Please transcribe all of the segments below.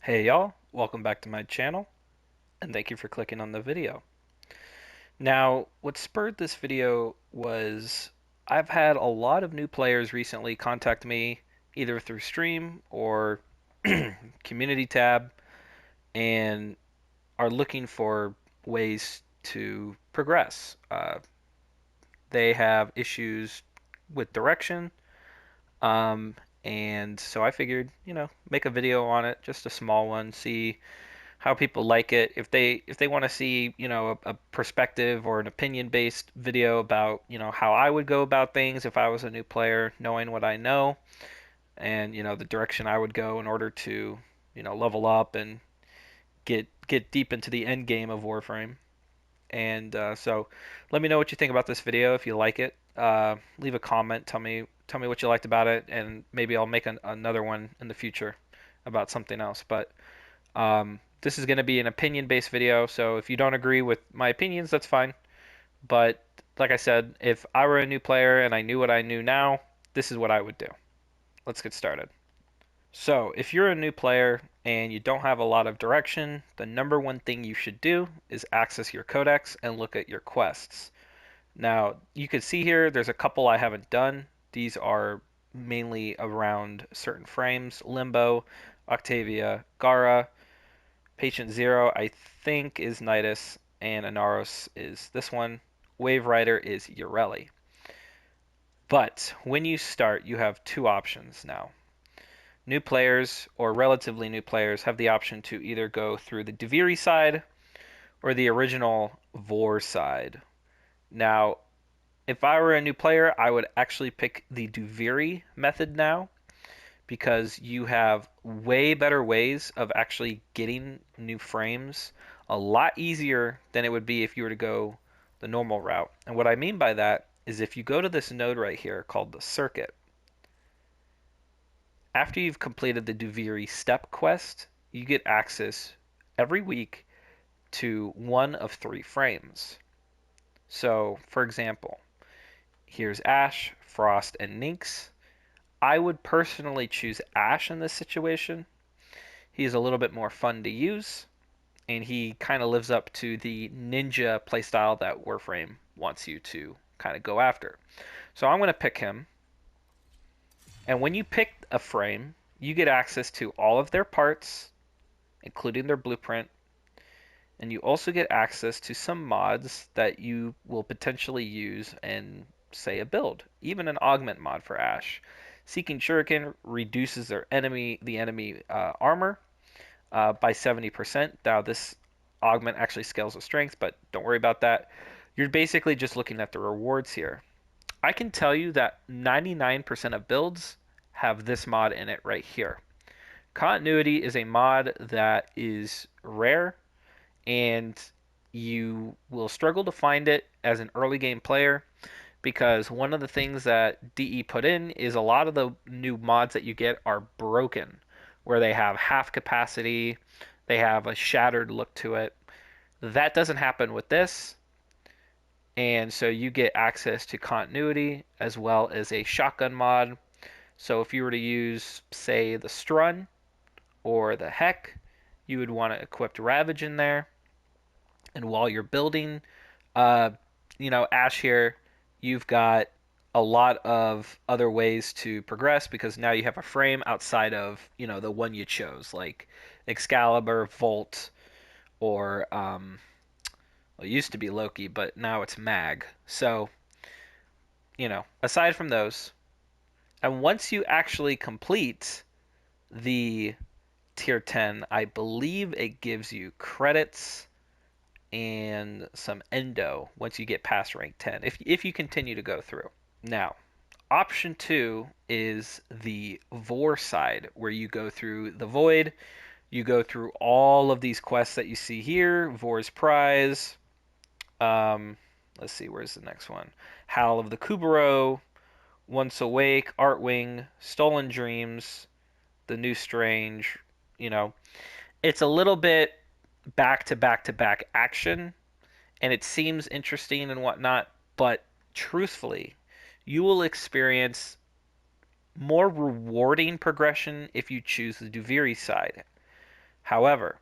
Hey y'all, welcome back to my channel, and thank you for clicking on the video. Now, what spurred this video was I've had a lot of new players recently contact me either through stream or community tab and are looking for ways to progress. They have issues with direction, um, and so I figured, make a video on it, just a small one, see how people like it. If they want to see, a perspective or an opinion based video about, how I would go about things if I was a new player, knowing what I know and, the direction I would go in order to, level up and get deep into the end game of Warframe. And so let me know what you think about this video if you like it. Leave a comment, tell me what you liked about it, and maybe I'll make another one in the future about something else. But this is going to be an opinion based video, so if you don't agree with my opinions, that's fine. But like I said, if I were a new player and I knew what I knew now, this is what I would do. Let's get started. So, if you're a new player and you don't have a lot of direction, the number one thing you should do is access your codex and look at your quests. Now, you can see here there's a couple I haven't done. These are mainly around certain frames: Limbo, Octavia, Gara, Patient Zero, I think, is Nidus, and Anaros is this one. Wave Rider is Ureli. But when you start, you have two options now. New players or relatively new players have the option to either go through the Deviri side or the original Vor side. Now, if I were a new player, I would actually pick the Duviri method now because you have way better ways of actually getting new frames a lot easier than it would be if you were to go the normal route. And what I mean by that is if you go to this node right here called the circuit, after you've completed the Duviri step quest, you get access every week to one of three frames. So, for example, here's Ash, Frost, and Nynx. I would personally choose Ash in this situation. He's a little bit more fun to use, and he kind of lives up to the ninja playstyle that Warframe wants you to kind of go after. So I'm going to pick him, and when you pick a frame, you get access to all of their parts, including their blueprint, and you also get access to some mods that you will potentially use in, say, a build, even an augment mod for Ash. Seeking Shuriken reduces the enemy armor by 70%. Now, this augment actually scales with strength, but don't worry about that. You're basically just looking at the rewards here. I can tell you that 99% of builds have this mod in it right here. Continuity is a mod that is rare, and you will struggle to find it as an early game player because one of the things that DE put in is a lot of the new mods that you get are broken, where they have half capacity, they have a shattered look to it. That doesn't happen with this, and so you get access to continuity as well as a shotgun mod. So if you were to use, say, the Strun or the Heck, you would want to equip Ravage in there. And while you're building, uh, Ash here, you've got a lot of other ways to progress because now you have a frame outside of, the one you chose, like Excalibur, Volt, or well, it used to be Loki, but now it's Mag. So, aside from those, and once you actually complete the tier 10, I believe it gives you credits and some endo once you get past rank 10 if you continue to go through. Now, option 2 is the Vor side where you go through the Void, you go through all of these quests that you see here, Vor's Prize, let's see, where's the next one? Howl of the Kubero, Once Awake, Artwing, Stolen Dreams, The New Strange, you know. It's a little bit back to back to back action, and it seems interesting and whatnot, but truthfully, you will experience more rewarding progression if you choose the Duviri side. However,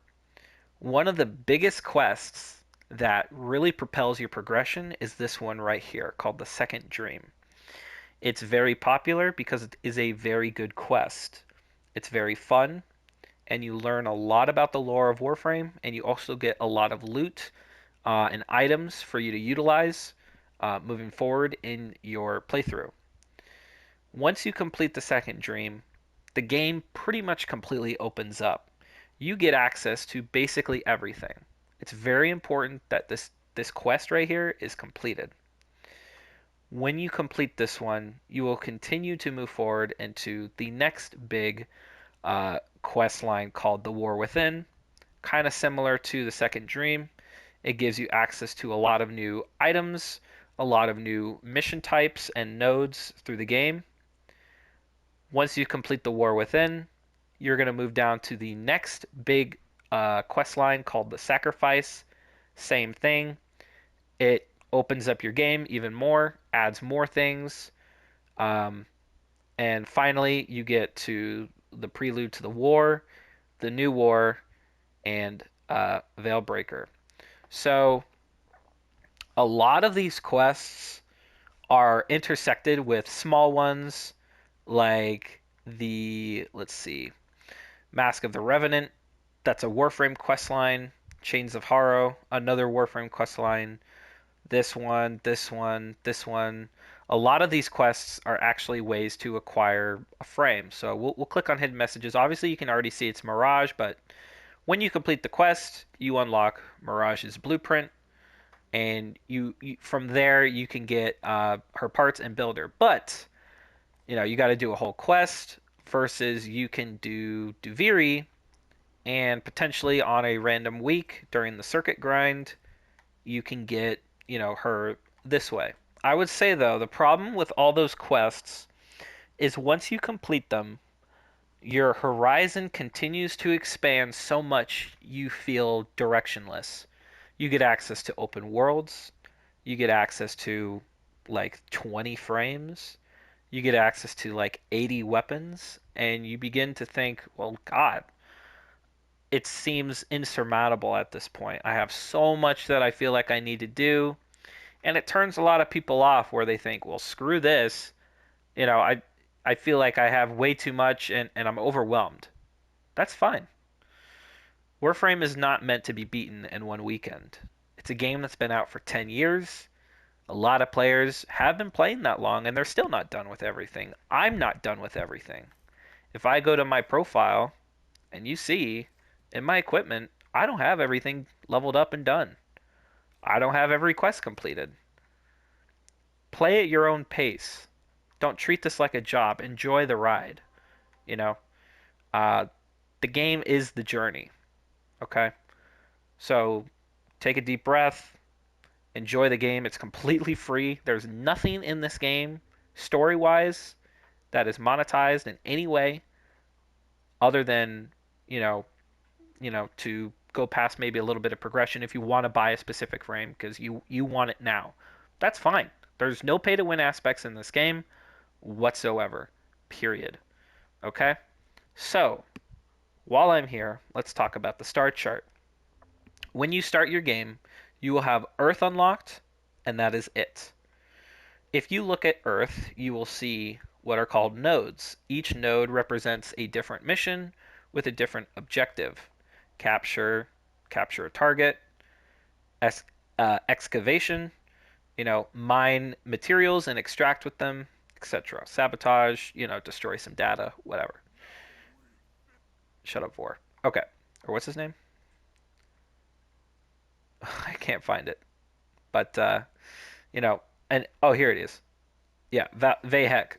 one of the biggest quests that really propels your progression is this one right here called the Second Dream. It's very popular because it is a very good quest. It's very fun, and you learn a lot about the lore of Warframe, and you also get a lot of loot and items for you to utilize moving forward in your playthrough. Once you complete the Second Dream, the game pretty much completely opens up. You get access to basically everything. It's very important that this quest right here is completed. When you complete this one, you will continue to move forward into the next big quest line called the War Within. Kind of similar to the Second Dream. It gives you access to a lot of new items, a lot of new mission types and nodes through the game. Once you complete the War Within, you're going to move down to the next big quest line called the Sacrifice. Same thing. It opens up your game even more, adds more things, um, and finally you get to the prelude to the war, the new war, and Veilbreaker. So a lot of these quests are intersected with small ones like the, let's see, Mask of the Revenant. That's a Warframe questline. Chains of Horror, another Warframe questline. This one, this one, this one. A lot of these quests are actually ways to acquire a frame. So we'll click on hidden messages. Obviously, you can already see it's Mirage, but when you complete the quest, you unlock Mirage's blueprint, and you from there you can get her parts and build her. But you got to do a whole quest versus you can do Duviri, and potentially on a random week during the circuit grind, you can get her this way. I would say though the problem with all those quests is once you complete them, your horizon continues to expand so much you feel directionless. You get access to open worlds, you get access to like 20 frames, you get access to like 80 weapons, and you begin to think, well, God, it seems insurmountable at this point. I have so much that I feel like I need to do, and it turns a lot of people off where they think, well, screw this. I feel like I have way too much and I'm overwhelmed. That's fine. Warframe is not meant to be beaten in one weekend. It's a game that's been out for 10 years. A lot of players have been playing that long and they're still not done with everything. I'm not done with everything. If I go to my profile and you see in my equipment, I don't have everything leveled up and done. I don't have every quest completed. Play at your own pace. Don't treat this like a job. Enjoy the ride. You know, uh, the game is the journey. Okay, so take a deep breath. Enjoy the game. It's completely free. There's nothing in this game, story-wise, that is monetized in any way other than you know, to go past maybe a little bit of progression if you want to buy a specific frame because you want it now. That's fine. There's no pay to win aspects in this game whatsoever. Period. Okay? So, while I'm here, let's talk about the star chart. When you start your game, you will have Earth unlocked, and that is it. If you look at Earth, you will see what are called nodes. Each node represents a different mission with a different objective. Capture, capture a target, excavation, mine materials and extract with them, etc. Sabotage, destroy some data, whatever. Shut up, Vor. Okay. Or what's his name? I can't find it. But you know, and oh, here it is. Yeah, Vahek.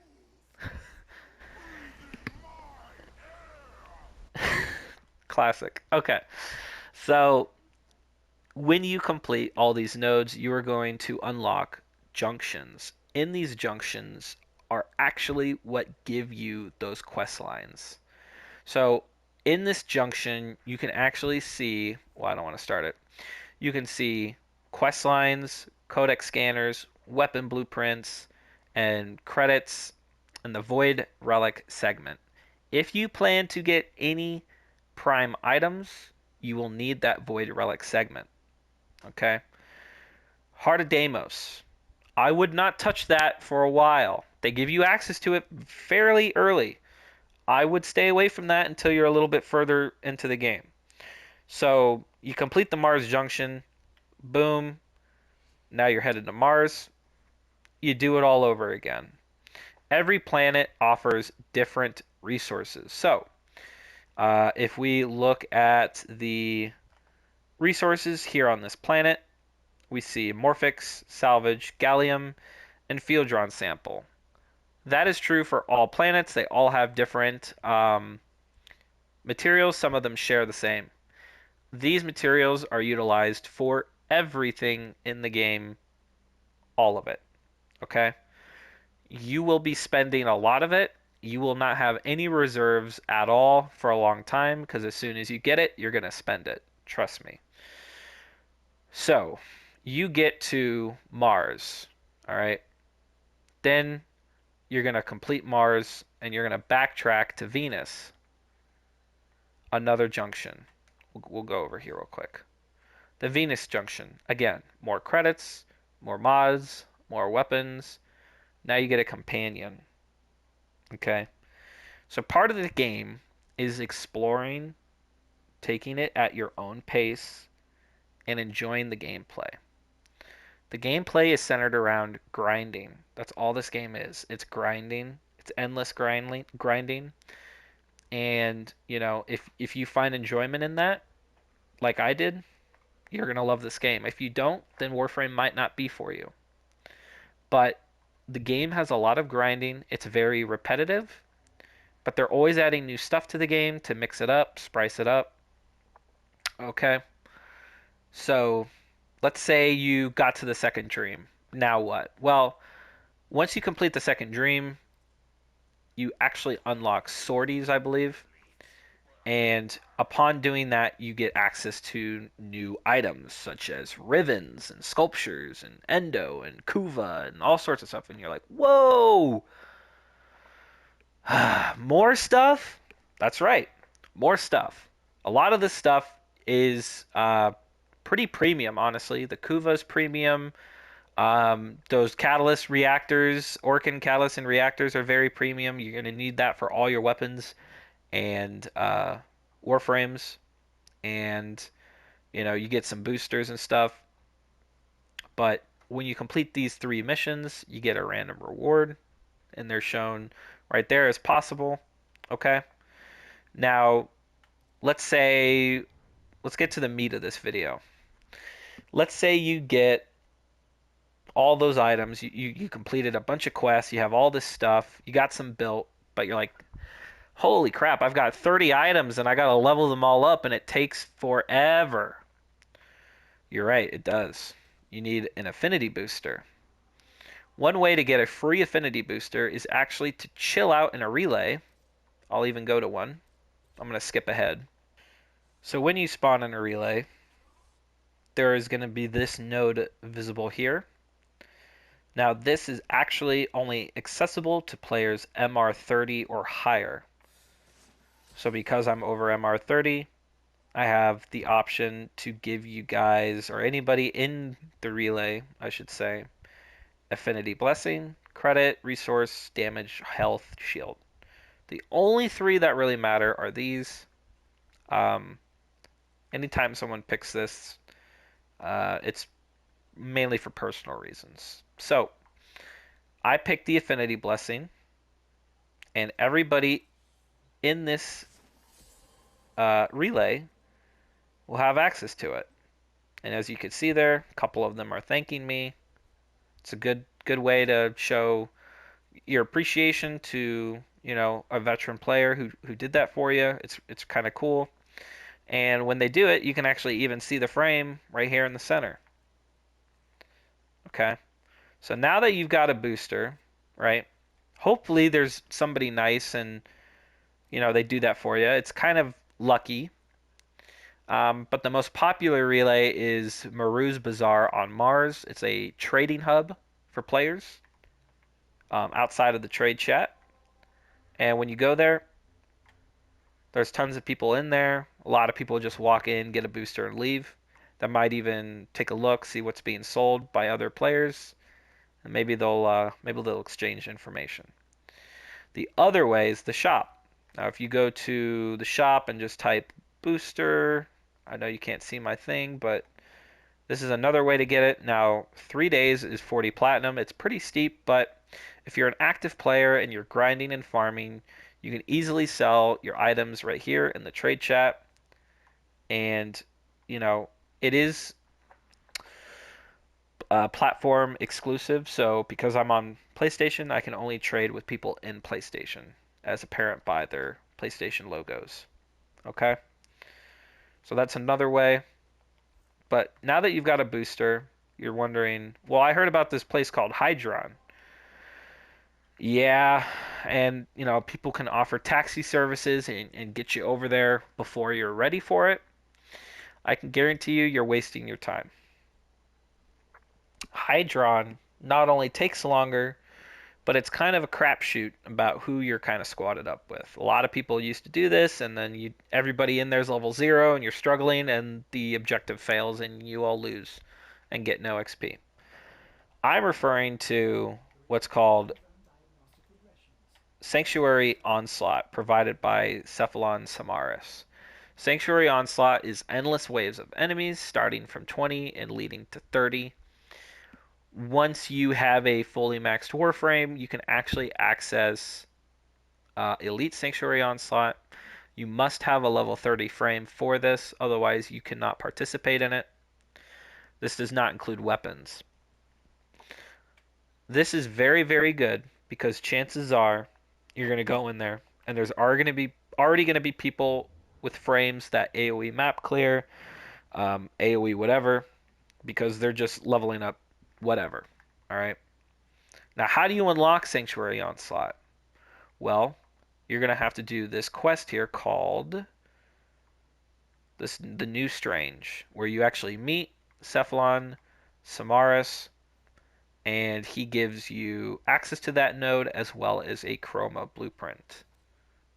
Classic. Okay. So when you complete all these nodes, you are going to unlock junctions. In these junctions are actually what give you those quest lines. So in this junction, you can actually see, well, I don't want to start it. You can see quest lines, codex scanners, weapon blueprints, and credits, and the Void Relic segment. If you plan to get any prime items, you will need that Void Relic segment. Okay? Heart of Deimos. I would not touch that for a while. They give you access to it fairly early. I would stay away from that until you're a little bit further into the game. So you complete the Mars Junction, boom, now you're headed to Mars. You do it all over again. Every planet offers different resources. So if we look at the resources here on this planet, we see Morphix, Salvage, Gallium, and Field Drawn Sample. That is true for all planets. They all have different materials. Some of them share the same. These materials are utilized for everything in the game, all of it. Okay? You will be spending a lot of it. You will not have any reserves at all for a long time because as soon as you get it, you're going to spend it. Trust me. So, you get to Mars, all right? Then you're going to complete Mars and you're going to backtrack to Venus, another junction. We'll go over here real quick. The Venus junction, again, more credits, more mods, more weapons. Now you get a companion. Okay? So part of the game is exploring, taking it at your own pace, and enjoying the gameplay. The gameplay is centered around grinding. That's all this game is. It's grinding. It's endless grinding. And, you know, if you find enjoyment in that, like I did, you're going to love this game. If you don't, then Warframe might not be for you. But the game has a lot of grinding. It's very repetitive, but they're always adding new stuff to the game to mix it up, spice it up. Okay. So let's say you got to the second dream. Now what? Well, once you complete the second dream, you actually unlock sorties, I believe. And upon doing that, you get access to new items such as rivens and sculptures and endo and kuva and all sorts of stuff. And you're like, whoa, more stuff? That's right, more stuff. A lot of this stuff is pretty premium, honestly. The kuva's premium. Those catalyst reactors, Orkin catalyst and reactors are very premium. You're going to need that for all your weapons and warframes, and you know you get some boosters and stuff. But when you complete these three missions, you get a random reward, and they're shown right there as possible. Okay. Now let's get to the meat of this video. Let's say you get all those items. You completed a bunch of quests. You have all this stuff. You got some built, but you're like, holy crap, I've got 30 items and I got to level them all up and it takes forever. You're right, it does. You need an affinity booster. One way to get a free affinity booster is actually to chill out in a relay. I'll even go to one. I'm going to skip ahead. So when you spawn in a relay, there is going to be this node visible here. Now this is actually only accessible to players MR30 or higher. So because I'm over MR30, I have the option to give you guys, or anybody in the relay, I should say, Affinity Blessing, Credit, Resource, Damage, Health, Shield. The only three that really matter are these. Anytime someone picks this, it's mainly for personal reasons. So, I picked the Affinity Blessing, and everybody in this relay will have access to it. And as you can see there, a couple of them are thanking me. It's a good way to show your appreciation to, you know, a veteran player who did that for you. It's kind of cool. And when they do it, you can actually even see the frame right here in the center. Okay? So now that you've got a booster, right? Hopefully there's somebody nice and, you know, they do that for you. It's kind of lucky. But the most popular relay is Maru's Bazaar on Mars. It's a trading hub for players outside of the trade chat. And when you go there, There's tons of people in there. A lot of people just walk in, get a booster, and leave. That might even take a look, see what's being sold by other players, and maybe they'll exchange information. The other way is the shop. Now, if you go to the shop and just type booster, I know you can't see my thing, but this is another way to get it. Now, 3 days is 40 platinum. It's pretty steep, but if you're an active player and you're grinding and farming, you can easily sell your items right here in the trade chat. And, you know, it is platform exclusive. So because I'm on PlayStation, I can only trade with people in PlayStation as apparent by their PlayStation logos. Okay? So that's another way. But now that you've got a booster, you're wondering, well, I heard about this place called Hydron. Yeah, and people can offer taxi services and get you over there before you're ready for it. I can guarantee you're wasting your time. Hydron not only takes longer, but it's kind of a crapshoot about who you're kind of squatted up with. A lot of people used to do this, and then everybody in there's level 0, and you're struggling, and the objective fails, and you all lose and get no XP. I'm referring to what's called Sanctuary Onslaught, provided by Cephalon Samaris. Sanctuary Onslaught is endless waves of enemies, starting from 20 and leading to 30. Once you have a fully maxed Warframe, you can actually access Elite Sanctuary Onslaught. You must have a level 30 frame for this, otherwise you cannot participate in it. This does not include weapons. This is very, very good because chances are you're going to go in there and there's already going to be people with frames that AoE map clear, AoE whatever, because they're just leveling up whatever. All right. Now, how do you unlock Sanctuary Onslaught? Well, you're going to have to do this quest here called the New Strange, where you actually meet Cephalon Samaris, and he gives you access to that node as well as a chroma blueprint.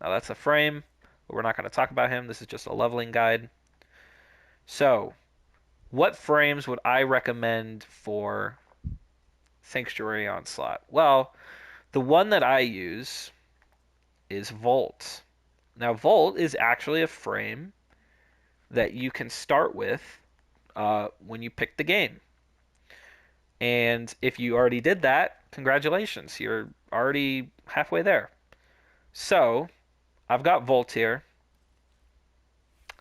Now that's a frame, but we're not going to talk about him. This is just a leveling guide. So, what frames would I recommend for Sanctuary Onslaught? Well, the one that I use is Volt. Now, Volt is actually a frame that you can start with when you pick the game. And if you already did that, congratulations, you're already halfway there. So, I've got Volt here.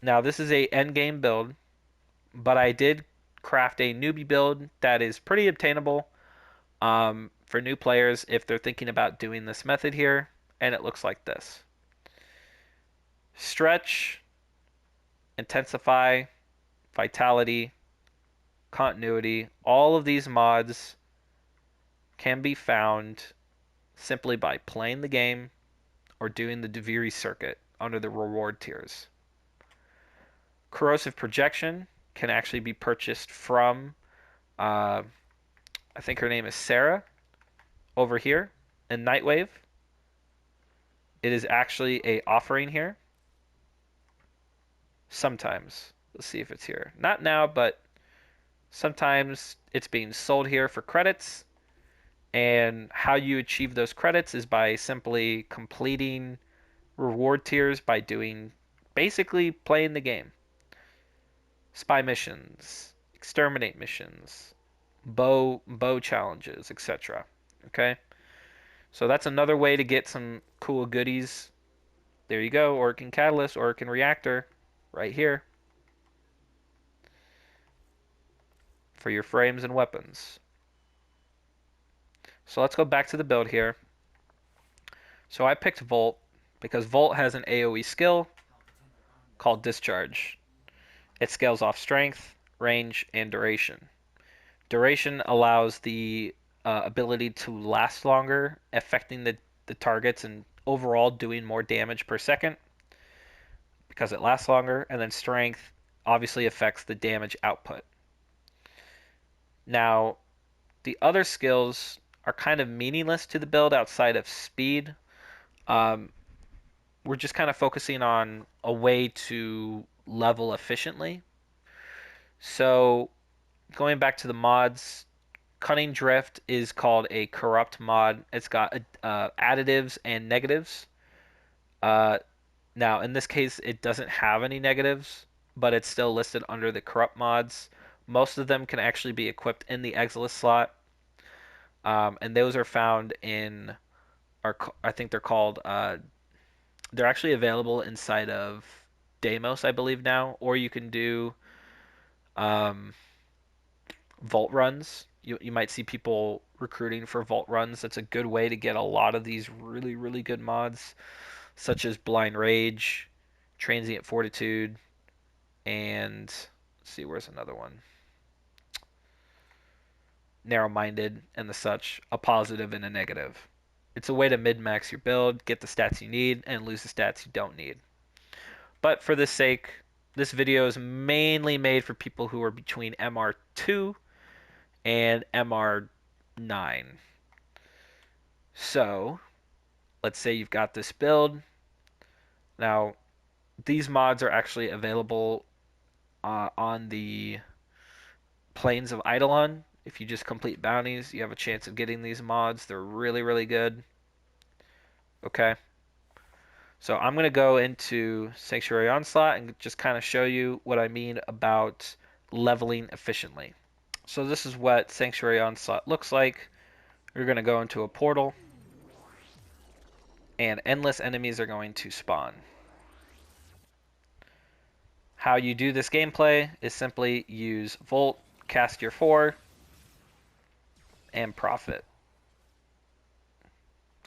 Now, this is a endgame build, but I did craft a newbie build that is pretty obtainable for new players if they're thinking about doing this method here, and it looks like this. Stretch, Intensify, Vitality, Continuity, all of these mods can be found simply by playing the game or doing the Deviri circuit under the reward tiers. Corrosive Projection can actually be purchased from, I think her name is Sarah, over here in Nightwave. It is actually a offering here. Sometimes. Let's see if it's here. Not now, but sometimes it's being sold here for credits. And how you achieve those credits is by simply completing reward tiers by doing basically playing the game. Spy missions, exterminate missions, bow challenges, etc. Okay? So that's another way to get some cool goodies. There you go, Orokin Catalyst, Orokin Reactor, right here for your frames and weapons. So let's go back to the build here. So I picked Volt because Volt has an AoE skill called Discharge. It scales off strength, range, and duration. Duration allows the ability to last longer, affecting the targets and overall doing more damage per second because it lasts longer. And then strength obviously affects the damage output. Now, the other skills are kind of meaningless to the build outside of speed. Um, we're just kind of focusing on a way to level efficiently. So going back to the mods, Cutting Drift is called a corrupt mod. It's got additives and negatives. Uh, Now, in this case, it doesn't have any negatives, but it's still listed under the corrupt mods. Most of them can actually be equipped in the Exilus slot, and those are found in, I think they're called, they're actually available inside of Deimos, I believe now, or you can do um, vault runs. You might see people recruiting for vault runs. That's a good way to get a lot of these really, really good mods, such as Blind Rage, Transient Fortitude, and let's see, where's another one? Narrow-minded and the such, a positive and a negative. It's a way to min-max your build, get the stats you need, and lose the stats you don't need. But for this sake, this video is mainly made for people who are between MR2 and MR9. So, let's say you've got this build. Now, these mods are actually available on the Plains of Eidolon. If you just complete bounties, you have a chance of getting these mods. They're really, really good. Okay. So I'm going to go into Sanctuary Onslaught and just kind of show you what I mean about leveling efficiently. So this is what Sanctuary Onslaught looks like. You're going to go into a portal, and endless enemies are going to spawn. How you do this gameplay is simply use Volt, cast your 4, and profit.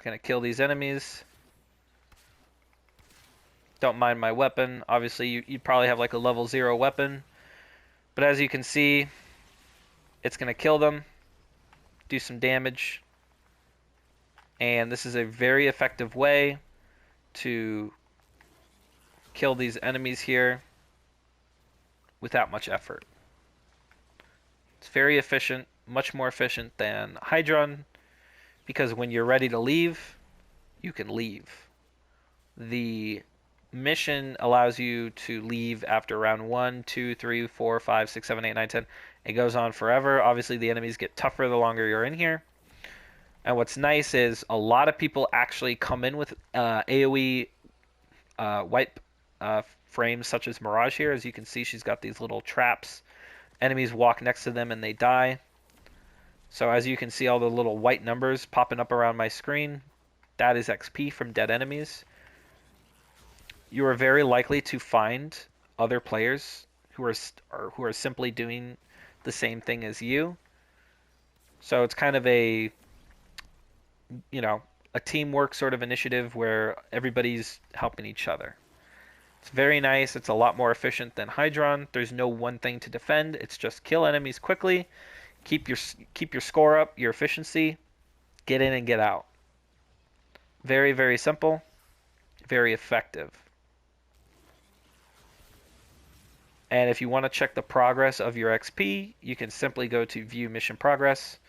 Going to kill these enemies. Don't mind my weapon. Obviously, you'd probably have like a level 0 weapon. But as you can see, it's going to kill them, do some damage. And this is a very effective way to kill these enemies here without much effort. It's very efficient, much more efficient than Hydron, because when you're ready to leave, you can leave. The mission allows you to leave after round 1, 2, 3, 4, 5, 6, 7, 8, 9, 10. It goes on forever. Obviously, the enemies get tougher the longer you're in here. And what's nice is a lot of people actually come in with AoE wipe frames, such as Mirage here. As you can see, she's got these little traps. Enemies walk next to them and they die. So as you can see, all the little white numbers popping up around my screen, that is XP from dead enemies. You are very likely to find other players who are simply doing the same thing as you. So it's kind of a, you know, a teamwork sort of initiative where everybody's helping each other. It's very nice. It's a lot more efficient than Hydron. There's no one thing to defend. It's just kill enemies quickly, keep your score up, your efficiency, get in and get out. Very, very simple, very effective. And if you want to check the progress of your XP, you can simply go to View Mission Progress,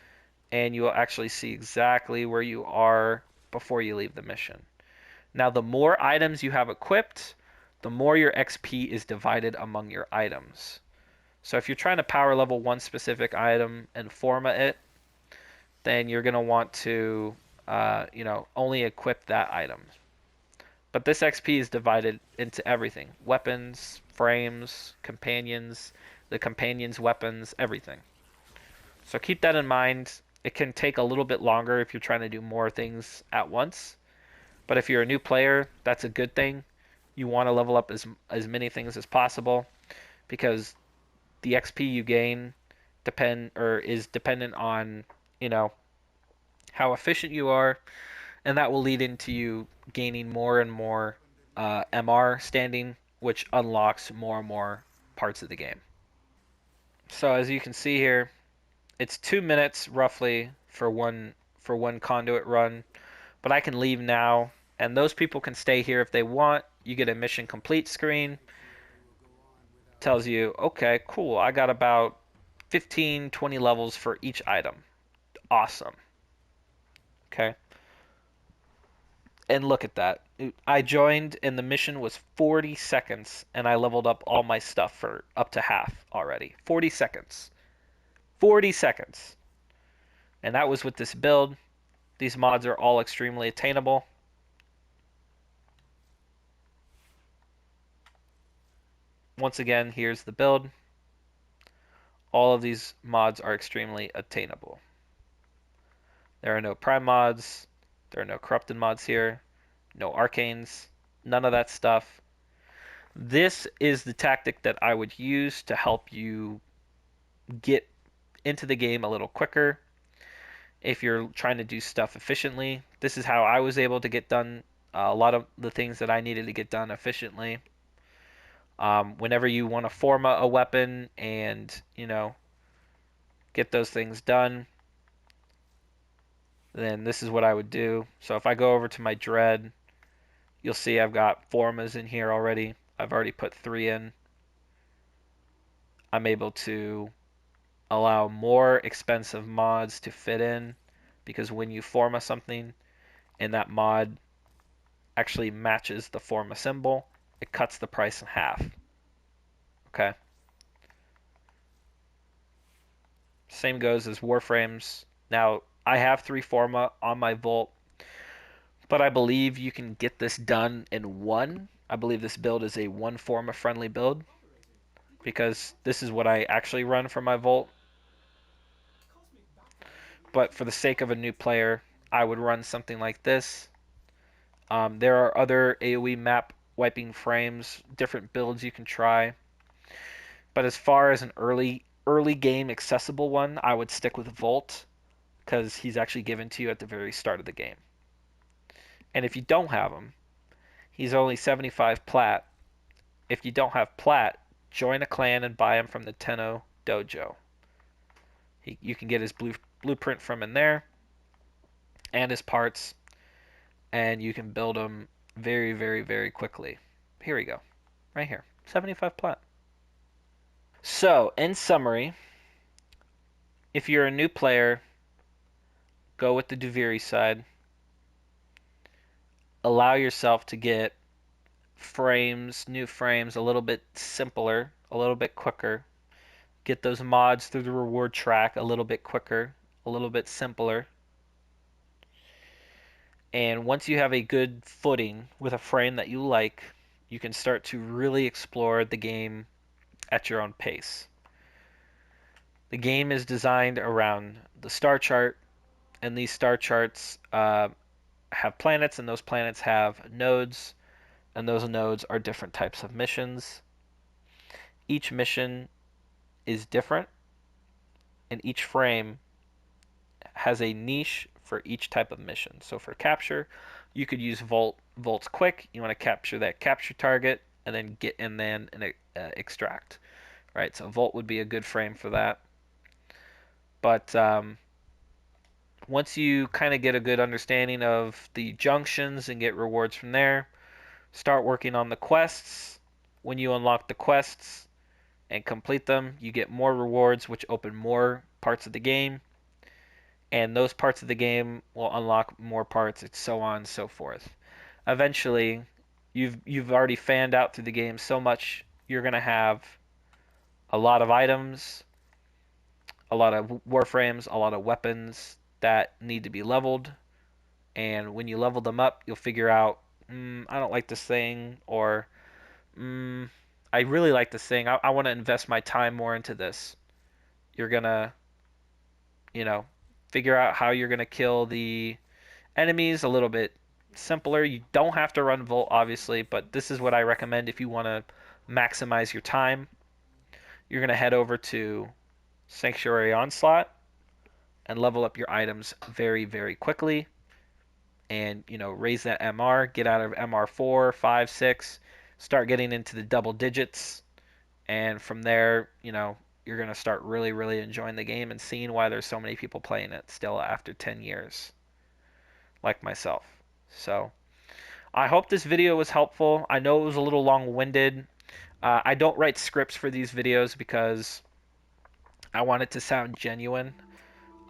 and you will actually see exactly where you are before you leave the mission. Now, the more items you have equipped, the more your XP is divided among your items. So if you're trying to power level one specific item and forma it, then you're going to want to, only equip that item. But this XP is divided into everything. Weapons, frames, companions, the companions' weapons, everything. So keep that in mind. It can take a little bit longer if you're trying to do more things at once. But if you're a new player, that's a good thing. You want to level up as many things as possible, because the XP you gain is dependent on, you know, how efficient you are, and that will lead into you gaining more and more MR standing, which unlocks more and more parts of the game. So as you can see here, it's 2 minutes roughly for one conduit run, but I can leave now, and those people can stay here if they want. You get a mission complete screen. Tells you, okay, cool, I got about 15, 20 levels for each item. Awesome. Okay. And look at that. I joined and the mission was 40 seconds and I leveled up all my stuff for up to half already. 40 seconds. 40 seconds. And that was with this build. These mods are all extremely attainable. Once again, here's the build. All of these mods are extremely attainable. There are no prime mods. There are no corrupted mods here. No arcanes. None of that stuff. This is the tactic that I would use to help you get into the game a little quicker. If you're trying to do stuff efficiently, this is how I was able to get done a lot of the things that I needed to get done efficiently. Whenever you want to form a weapon and, get those things done, then this is what I would do. So if I go over to my dread, you'll see I've got formas in here already. I've already put 3 in. I'm able to allow more expensive mods to fit in because when you forma something and that mod actually matches the forma symbol, it cuts the price in half. Okay. Same goes as Warframes. Now, I have 3 forma on my Vault, but I believe you can get this done in one. I believe this build is a 1 forma friendly build because this is what I actually run for my Vault. But for the sake of a new player, I would run something like this. There are other AoE map wiping frames, different builds you can try. But as far as an early game accessible one, I would stick with Volt because he's actually given to you at the very start of the game. And if you don't have him, he's only 75 plat. If you don't have plat, join a clan and buy him from the Tenno dojo. You can get his blueprint from in there and his parts, and you can build him very, very, very quickly. Here we go. Right here. 75 plat. So, in summary, if you're a new player, go with the Duviri side. Allow yourself to get new frames, a little bit simpler, a little bit quicker. Get those mods through the reward track a little bit quicker, a little bit simpler. And once you have a good footing with a frame that you like, you can start to really explore the game at your own pace. The game is designed around the star chart, and these star charts have planets, and those planets have nodes, and those nodes are different types of missions. Each mission is different, and each frame has a niche for each type of mission. So for capture, you could use Volt's quick. You want to capture that capture target, and then extract. Right. So Volt would be a good frame for that. But once you kind of get a good understanding of the junctions and get rewards from there, start working on the quests. When you unlock the quests and complete them, you get more rewards, which open more parts of the game. And those parts of the game will unlock more parts, and so on and so forth. Eventually, you've already fanned out through the game so much, you're gonna have a lot of items, a lot of warframes, a lot of weapons that need to be leveled. And when you level them up, you'll figure out, I don't like this thing, or I really like this thing. I want to invest my time more into this. You're gonna, you know, figure out how you're gonna kill the enemies a little bit simpler. You don't have to run Volt, obviously, but this is what I recommend if you want to maximize your time. You're gonna head over to Sanctuary Onslaught and level up your items very, very quickly. And raise that MR, get out of MR 4, 5, 6, start getting into the double digits, and from there, you're gonna start really, really enjoying the game and seeing why there's so many people playing it still after 10 years, like myself. So I hope this video was helpful. I know it was a little long-winded. I don't write scripts for these videos because I want it to sound genuine.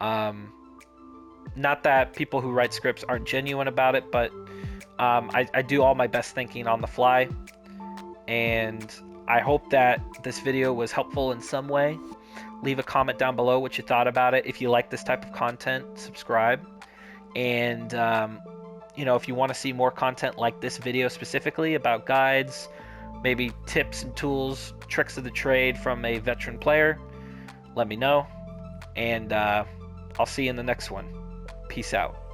Not that people who write scripts aren't genuine about it, but I do all my best thinking on the fly, and I hope that this video was helpful in some way. Leave a comment down below what you thought about it. If you like this type of content, subscribe. And if you want to see more content like this video specifically about guides, maybe tips and tools, tricks of the trade from a veteran player, let me know. And I'll see you in the next one. Peace out.